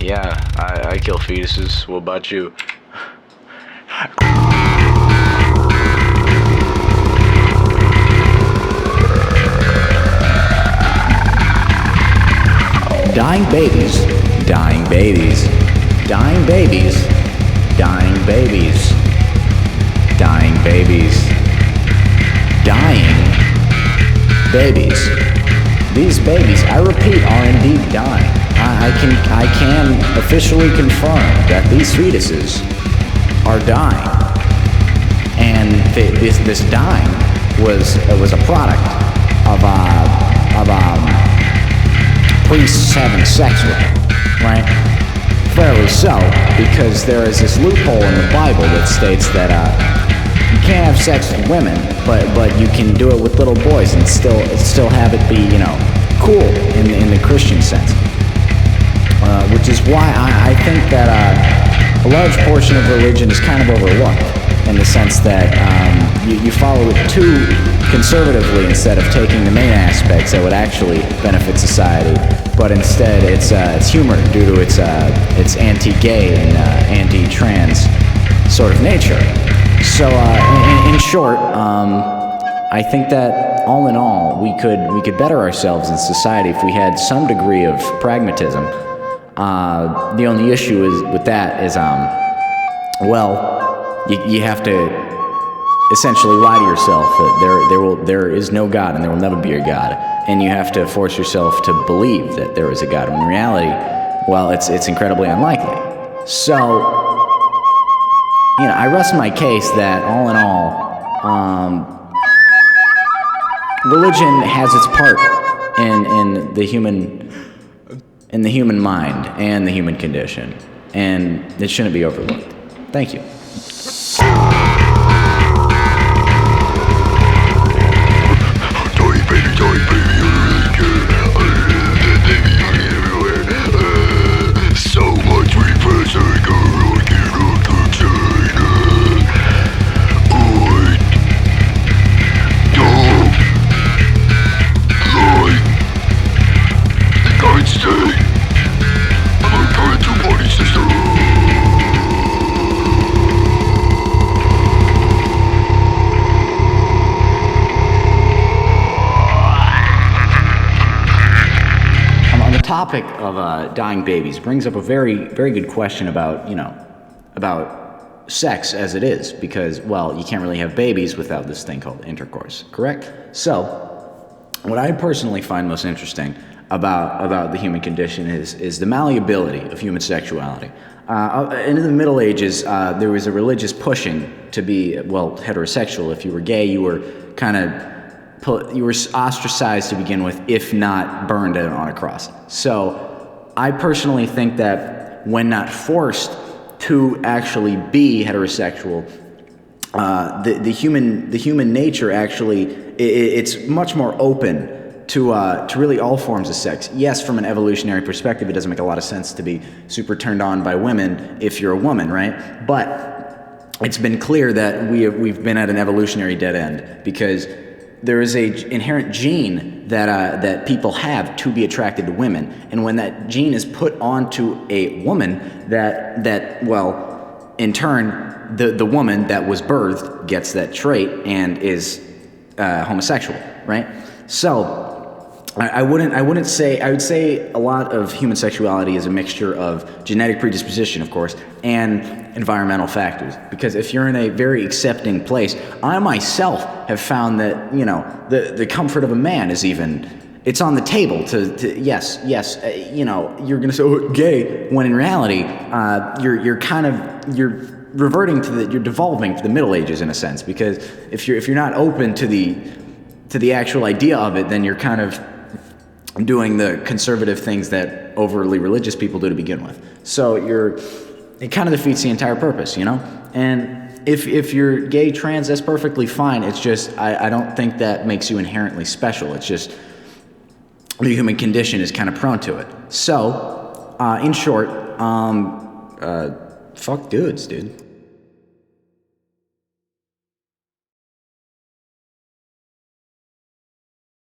Yeah, I kill fetuses. What about you? Dying babies, dying babies, dying babies, dying babies, dying babies, dying babies. These babies, I repeat, are indeed dying. I can officially confirm that these fetuses are dying, and this dying was a product of priests having sex with them, right? Fairly so, because there is this loophole in the Bible that states that you can't have sex with women, but you can do it with little boys and still have it be, cool in the Christian sense. Which is why I think that a large portion of religion is kind of overlooked, in the sense that you follow it too conservatively instead of taking the main aspects that would actually benefit society, but instead it's humor due to its anti-gay and anti-trans sort of nature. So in short, I think that all in all we could better ourselves in society if we had some degree of pragmatism. The only issue with that is you have to essentially lie to yourself that there is no God and there will never be a God, and you have to force yourself to believe that there is a God, when in reality, well, it's incredibly unlikely. So, I rest my case that all in all, religion has its part in the human mind and the human condition, and it shouldn't be overlooked. Thank you. Topic of dying babies brings up a very, very good question about sex as it is, because, well, you can't really have babies without this thing called intercourse, correct? So, what I personally find most interesting about the human condition is the malleability of human sexuality. In the Middle Ages, there was a religious pushing to be, well, heterosexual. If you were gay, you were you were ostracized to begin with, if not burned on a cross. So I personally think that when not forced to actually be heterosexual, the human nature actually, it's much more open to really all forms of sex. Yes, from an evolutionary perspective, it doesn't make a lot of sense to be super turned on by women if you're a woman, right? But it's been clear that we've been at an evolutionary dead end, because there is a inherent gene that people have to be attracted to women, and when that gene is put onto a woman, that well, in turn, the woman that was birthed gets that trait and is homosexual, right? So I would say a lot of human sexuality is a mixture of genetic predisposition, of course, and environmental factors. Because if you're in a very accepting place, I myself have found that, the comfort of a man is it's on the table to yes, you're gonna say, oh, gay, when in reality, you're reverting you're devolving to the Middle Ages in a sense, because if you're not open to the actual idea of it, then you're kind of doing the conservative things that overly religious people do to begin with. So it kind of defeats the entire purpose, And if you're gay, trans, that's perfectly fine. It's just, I don't think that makes you inherently special. It's just the human condition is kind of prone to it. So, in short, fuck dudes, dude.